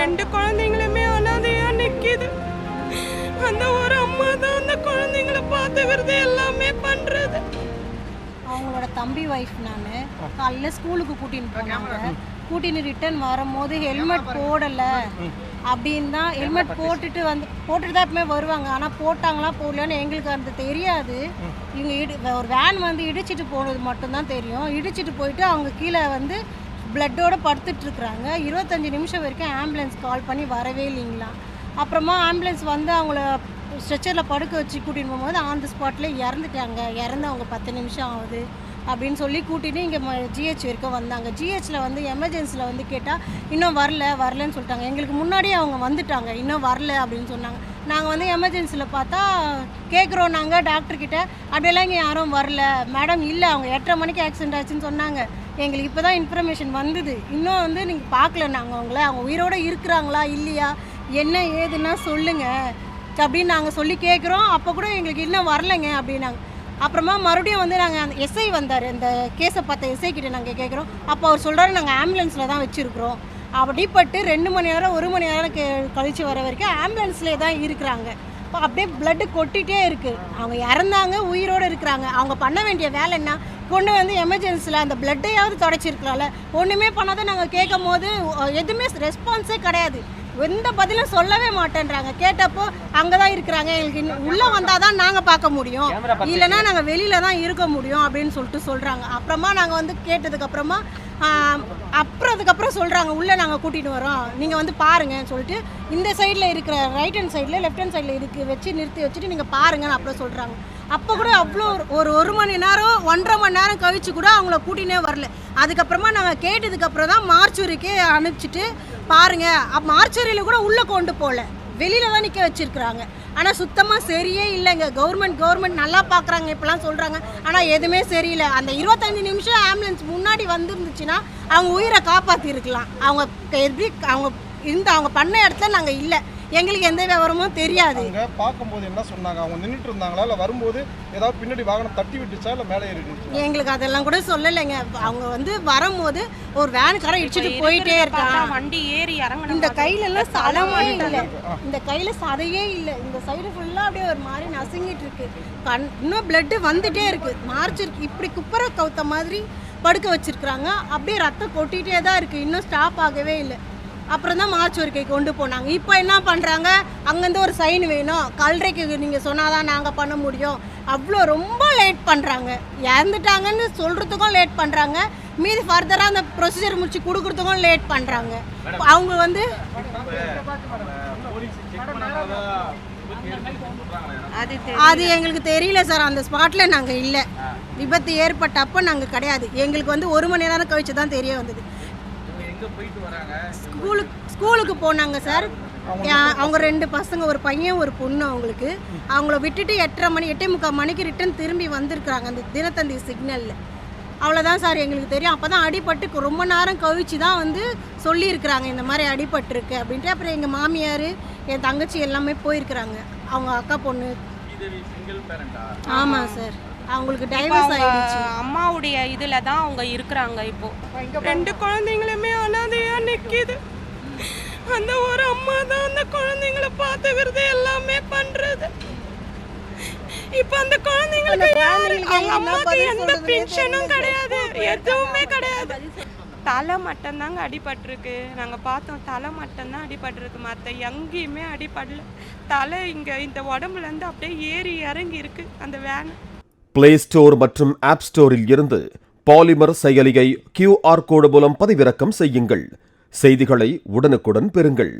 2 குழந்தைங்களுமே அனாதையா நிக்குது. அந்த ஒரு அம்மா தான் அந்த குழந்தைங்களை பார்த்துக்கிறது எல்லாமே பண்றது. அவங்களோட தம்பி வைஃப் நான் காலைல ஸ்கூலுக்கு கூட்டின்னு போனாங்க. கூட்டின்னு ரிட்டர்ன் வரும்போது ஹெல்மெட் போடலை அப்படின்னு தான், ஹெல்மெட் போட்டுட்டு தான் எப்பவுமே வருவாங்க. ஆனால் போட்டாங்களா போடலான்னு எங்களுக்கு அந்த தெரியாது. இவங்க ஒரு வேன் வந்து இடிச்சிட்டு போனது மட்டும்தான் தெரியும். இடிச்சிட்டு போயிட்டு அவங்க கீழே வந்து பிளட்டோடு படுத்துட்ருக்குறாங்க. 25 நிமிஷம் வரைக்கும் ஆம்புலன்ஸ் கால் பண்ணி வரவே இல்லைங்களா. அப்புறமா ஆம்புலன்ஸ் வந்து அவங்கள ஸ்ட்ரெச்சரில் படுக்க வச்சு கூட்டின்னு போகும்போது ஆன் தி ஸ்பாட்டில் இறந்துட்டாங்க. இறந்து அவங்க 10 நிமிஷம் ஆகுது அப்படின்னு சொல்லி கூட்டிகிட்டு இங்கே ஜிஹெச் வரைக்கும் வந்தாங்க. ஜிஹெச்சில் வந்து எமர்ஜென்சியில் வந்து கேட்டால் இன்னும் வரலன்னு சொல்லிட்டாங்க. எங்களுக்கு முன்னாடியே அவங்க வந்துட்டாங்க, இன்னும் வரல அப்படின்னு சொன்னாங்க. நாங்கள் வந்து எமர்ஜென்சியில் பார்த்தா கேட்குறோம் நாங்கள் டாக்டர்கிட்ட, அப்படியெல்லாம் இங்கே யாரும் வரல மேடம், இல்லை அவங்க 8:30 மணிக்கு ஆக்சிடென்ட் ஆச்சுன்னு சொன்னாங்க. எங்களுக்கு இப்போ தான் இன்ஃபர்மேஷன் வந்தது. இன்னும் வந்து நீங்கள் பார்க்கல நாங்கள் அவங்க உயிரோடு இருக்கிறாங்களா இல்லையா என்ன ஏதுன்னா சொல்லுங்கள் அப்படின்னு நாங்கள் சொல்லி கேட்குறோம். அப்போ கூட எங்களுக்கு இன்னும் வரலைங்க அப்படின்னாங்க. அப்புறமா மறுபடியும் வந்து நாங்கள் அந்த எஸ்ஐ வந்தார், இந்த கேஸை பார்த்த எஸ்ஐ கிட்டே நாங்கள் கேட்குறோம். அப்போ அவர் சொல்கிறாரு நாங்கள் ஆம்புலன்ஸில் தான் வச்சுருக்குறோம். அப்படிப்பட்டு 2 மணி நேரம் 1 மணி நேரம் கழித்து வர வரைக்கும் ஆம்புலன்ஸ்லேயே தான் இருக்கிறாங்க. இப்போ அப்படியே பிளட்டு கொட்டிகிட்டே இருக்குது. அவங்க இறந்தாங்க, உயிரோடு இருக்கிறாங்க. அவங்க பண்ண வேண்டிய வேலை என்ன, கொண்டு வந்து எமர்ஜென்சியில் அந்த பிளட்டையாவது தொடச்சிருக்கலாம்ல. ஒன்றுமே பண்ணாத நாங்கள் கேட்கும் போது எதுவுமே ரெஸ்பான்ஸே கிடையாது. எந்த பதிலும் சொல்லவே மாட்டேன்றாங்க. கேட்டப்போ அங்கே தான் இருக்கிறாங்க, எங்களுக்கு உள்ளே வந்தால் தான் நாங்கள் பார்க்க முடியும், இல்லைன்னா நாங்கள் வெளியில் தான் இருக்க முடியும் அப்படின்னு சொல்லிட்டு சொல்கிறாங்க. அப்புறமா நாங்கள் வந்து கேட்டதுக்கப்புறமா அதுக்கப்புறம் சொல்கிறாங்க உள்ளே நாங்கள் கூட்டிகிட்டு வரோம், நீங்கள் வந்து பாருங்கன்னு சொல்லிட்டு இந்த சைடில் இருக்கிற ரைட் ஹேண்ட் சைடில் லெஃப்ட் ஹேண்ட் சைடில் நிறுத்தி வச்சுட்டு நீங்கள் பாருங்கன்னு அப்புறம் சொல்கிறாங்க. அப்போ கூட அவ்வளோ ஒரு 1 மணி நேரம் 1.5 மணி நேரம் கழிச்சு கூட அவங்கள கூட்டினே வரல. அதுக்கப்புறமா நாங்கள் கேட்டதுக்கப்புறம் தான் மார்ச்சுரிக்கே அனுப்பிச்சிட்டு பாருங்கள், மார்ச்சுரியில் கூட உள்ளே கொண்டு போகல, வெளியில் தான் நிற்க வச்சுருக்குறாங்க. ஆனால் சுத்தமாக சரியே இல்லைங்க. கவர்மெண்ட் நல்லா பார்க்குறாங்க இப்போலாம் சொல்கிறாங்க, ஆனால் எதுவுமே சரியில்லை. அந்த 25 நிமிஷம் ஆம்புலன்ஸ் முன்னாடி வந்துருந்துச்சுன்னா அவங்க உயிரை காப்பாற்றிருக்கலாம். அவங்க பண்ண இடத்துல நாங்கள் இல்லை, எங்களுக்கு எந்த விவரமும் தெரியாது. அவங்க பார்க்கும்போது என்ன சொன்னாங்க, அவங்க நின்றுட்டு இருந்தாங்களா இல்லை வரும்போது ஏதாவது பின்னாடி வாகனம் தட்டி விட்டுச்சா இல்லை மேலே ஏறிடுச்சு? எங்களுக்கு அதெல்லாம் கூட சொல்லலைங்க. அவங்க வந்து வரும்போது ஒரு வேனுக்காரன் இடிச்சுட்டு போயிட்டே இருக்காங்க. வண்டி ஏறி இறங்க இந்த கையிலெல்லாம் சதமே இல்லை, இந்த கையில் சதையே இல்லை. இந்த சைடு ஃபுல்லாக அப்படியே ஒரு மாதிரி நசுங்கிட்டு இருக்கு. இன்னும் பிளட்டு வந்துட்டே இருக்கு. மார்ச்சிருக்கு இப்படி குப்பரை கவுத்த மாதிரி படுக்க வச்சிருக்கிறாங்க. அப்படியே ரத்தம் கொட்டிகிட்டே தான் இருக்குது, இன்னும் ஸ்டாப் ஆகவே இல்லை. அப்புறம் தான் மார்ச்சுரிக்கை கொண்டு போனாங்க. இப்போ என்ன பண்ணுறாங்க, அங்கேருந்து ஒரு சைன் வேணும், கல்றைக்கு நீங்கள் சொன்னாதான் நாங்கள் பண்ண முடியும், அவ்வளோ ரொம்ப லேட் பண்ணுறாங்க. இறந்துட்டாங்கன்னு சொல்கிறதுக்கும் லேட் பண்ணுறாங்க, மீது ஃபர்தராக அந்த ப்ரொசீஜர் முடிச்சு கொடுக்குறதுக்கும் லேட் பண்ணுறாங்க. அவங்க வந்து அது எங்களுக்கு தெரியல சார், அந்த ஸ்பாட்டில் நாங்கள் இல்லை. விபத்து ஏற்பட்டப்போ நாங்கள் கிடையாது. எங்களுக்கு வந்து 1 மணி நேரம் கழிச்சு தான் தெரிய வந்தது. ஸ்கூலுக்கு போனாங்க சார். அவங்க 2 பசங்க, ஒரு பையன் ஒரு பொண்ணு. அவங்கள விட்டுட்டு 8:30 மணிக்கு ரிட்டன் திரும்பி வந்திருக்கிறாங்க அந்த தினத்தந்தி சிக்னலில். அவ்வளோதான் சார் எங்களுக்கு தெரியும். அப்போ தான் அடிபட்டு ரொம்ப நேரம் கழிச்சு தான் வந்து சொல்லியிருக்கிறாங்க இந்த மாதிரி அடிபட்டுருக்கு அப்படின்ட்டு. அப்புறம் எங்கள் மாமியார், என் தங்கச்சி எல்லாமே போயிருக்கிறாங்க. அவங்க அக்கா பொண்ணு. ஆமாம் சார், அவங்களுக்கு டைவர்ஸ் ஆயிடுச்சு. அம்மாவுடைய இதுல தான் அவங்க இருக்கிறாங்க. இப்போ 2 குழந்தைங்களுமே அனாதையா நிக்குது. அந்த ஒரு அம்மா தான் அந்த குழந்தைங்களை பார்த்துக்கிறது எல்லாமே பண்றது. இப்போ அந்த குழந்தைங்களுக்கு அவங்க அம்மாக்கு எந்த பென்ஷனும் கிடையாது, எதுவுமே கிடையாது. தலை மட்டும்தாங்க அடிபட்டிருக்கு. நாங்கள் பார்த்தோம், தலை மட்டும்தான் அடிபட்டிருக்கு, மற்ற எங்கேயுமே அடிபடல. தலை இங்கே இந்த உடம்புலேருந்து அப்படியே ஏறி இறங்கி இருக்கு அந்த வேன். பிளே ஸ்டோர் மற்றும் ஆப் ஸ்டோரில் இருந்து பாலிமர் செயலியை QR கோடு மூலம் பதிவிறக்கம் செய்யுங்கள். செய்திகளை உடனுக்குடன் பெறுங்கள்.